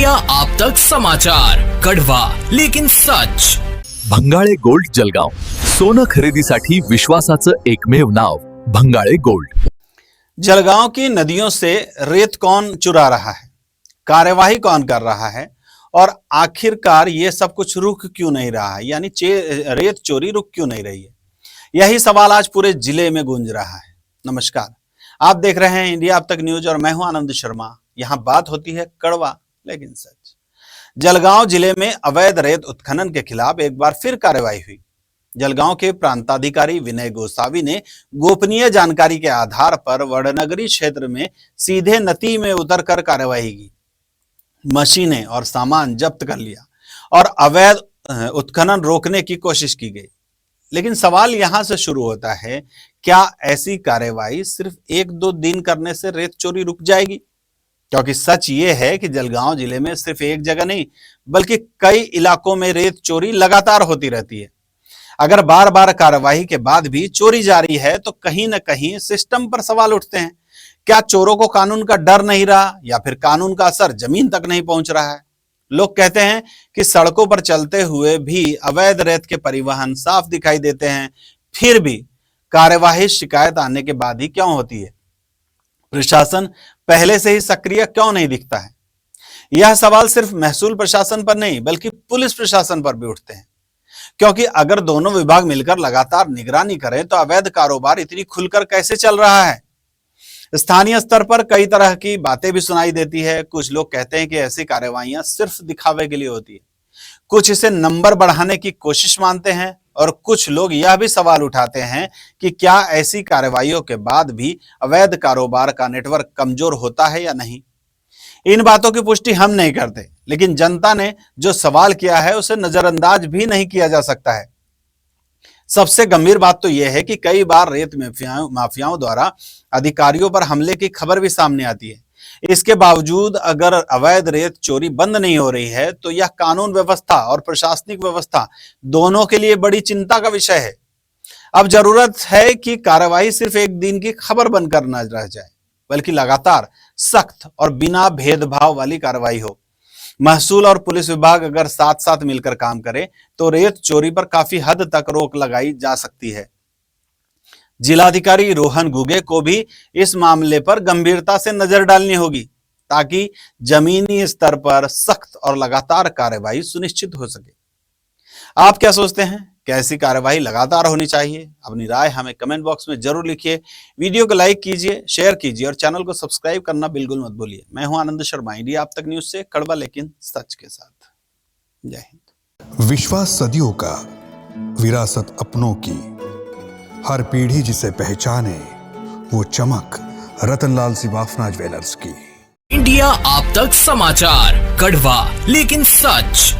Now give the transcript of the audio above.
India आप तक समाचार, कड़वा लेकिन सच। भंगाळे गोल्ड जलगाव, सोनं खरेदीसाठी विश्वासाचं एकमेव नाव भंगाळे गोल्ड। जलगांव की नदियों से रेत कौन चुरा रहा है, कार्यवाही कौन कर रहा है और आखिरकार ये सब कुछ रुक क्यों नहीं रहा है, यानी रेत चोरी रुक क्यों नहीं रही है, यही सवाल आज पूरे जिले में गूंज रहा है। नमस्कार, आप देख रहे हैं इंडिया अब तक न्यूज और मैं हूं आनंद शर्मा। यहां बात होती है कड़वा लेकिन सच। जलगांव जिले में अवैध रेत उत्खनन के खिलाफ एक बार फिर कार्रवाई हुई। जलगांव के प्रांताधिकारी विनय गोसावी ने गोपनीय जानकारी के आधार पर वडनगरी क्षेत्र में सीधे नदी में उतरकर कार्रवाई की, मशीनें और सामान जब्त कर लिया और अवैध उत्खनन रोकने की कोशिश की गई। लेकिन सवाल यहां से शुरू होता है, क्या ऐसी कार्रवाई सिर्फ 1-2 दिन करने से रेत चोरी रुक जाएगी? क्योंकि सच ये है कि जलगांव जिले में सिर्फ एक जगह नहीं बल्कि कई इलाकों में रेत चोरी लगातार होती रहती है। अगर बार बार कार्रवाई के बाद भी चोरी जारी है तो कहीं ना कहीं सिस्टम पर सवाल उठते हैं। क्या चोरों को कानून का डर नहीं रहा या फिर कानून का असर जमीन तक नहीं पहुंच रहा है? लोग कहते हैं कि सड़कों पर चलते हुए भी अवैध रेत के परिवहन साफ दिखाई देते हैं, फिर भी कार्यवाही शिकायत आने के बाद ही क्यों होती है? प्रशासन पहले से ही सक्रिय क्यों नहीं दिखता है? यह सवाल सिर्फ महसूल प्रशासन पर नहीं बल्कि पुलिस प्रशासन पर भी उठते हैं, क्योंकि अगर दोनों विभाग मिलकर लगातार निगरानी करें तो अवैध कारोबार इतनी खुलकर कैसे चल रहा है? स्थानीय स्तर पर कई तरह की बातें भी सुनाई देती है। कुछ लोग कहते हैं कि ऐसी कार्रवाइयां सिर्फ दिखावे के लिए होती है, कुछ इसे नंबर बढ़ाने की कोशिश मानते हैं और कुछ लोग यह भी सवाल उठाते हैं कि क्या ऐसी कार्रवाइयों के बाद भी अवैध कारोबार का नेटवर्क कमजोर होता है या नहीं। इन बातों की पुष्टि हम नहीं करते, लेकिन जनता ने जो सवाल किया है उसे नजरअंदाज भी नहीं किया जा सकता है। सबसे गंभीर बात तो यह है कि कई बार रेत माफियाओं द्वारा अधिकारियों पर हमले की खबर भी सामने आती है। इसके बावजूद अगर अवैध रेत चोरी बंद नहीं हो रही है तो यह कानून व्यवस्था और प्रशासनिक व्यवस्था दोनों के लिए बड़ी चिंता का विषय है। अब जरूरत है कि कार्रवाई सिर्फ एक दिन की खबर बनकर न रह जाए, बल्कि लगातार सख्त और बिना भेदभाव वाली कार्रवाई हो। महसूल और पुलिस विभाग अगर साथ साथ मिलकर काम करे तो रेत चोरी पर काफी हद तक रोक लगाई जा सकती है। जिलाधिकारी रोहन गुगे को भी इस मामले पर गंभीरता से नजर डालनी होगी ताकि जमीनी स्तर पर सख्त और लगातार कार्रवाई सुनिश्चित हो सके। आप क्या सोचते हैं? कैसी कार्रवाई लगातार होनी चाहिए? अपनी राय हमें कमेंट बॉक्स में जरूर लिखिए। वीडियो को लाइक कीजिए, शेयर कीजिए और चैनल को सब्सक्राइब करना बिल्कुल मत भूलिए। मैं हूं आनंद शर्मा, इंडिया अब तक न्यूज से कड़वा लेकिन सच के साथ। जय हिंद। विश्वास सदियों का, विरासत अपनों की, हर पीढ़ी जिसे पहचाने वो चमक रतनलाल सिवाफना ज्वेलर्स की। इंडिया आप तक समाचार, कड़वा लेकिन सच।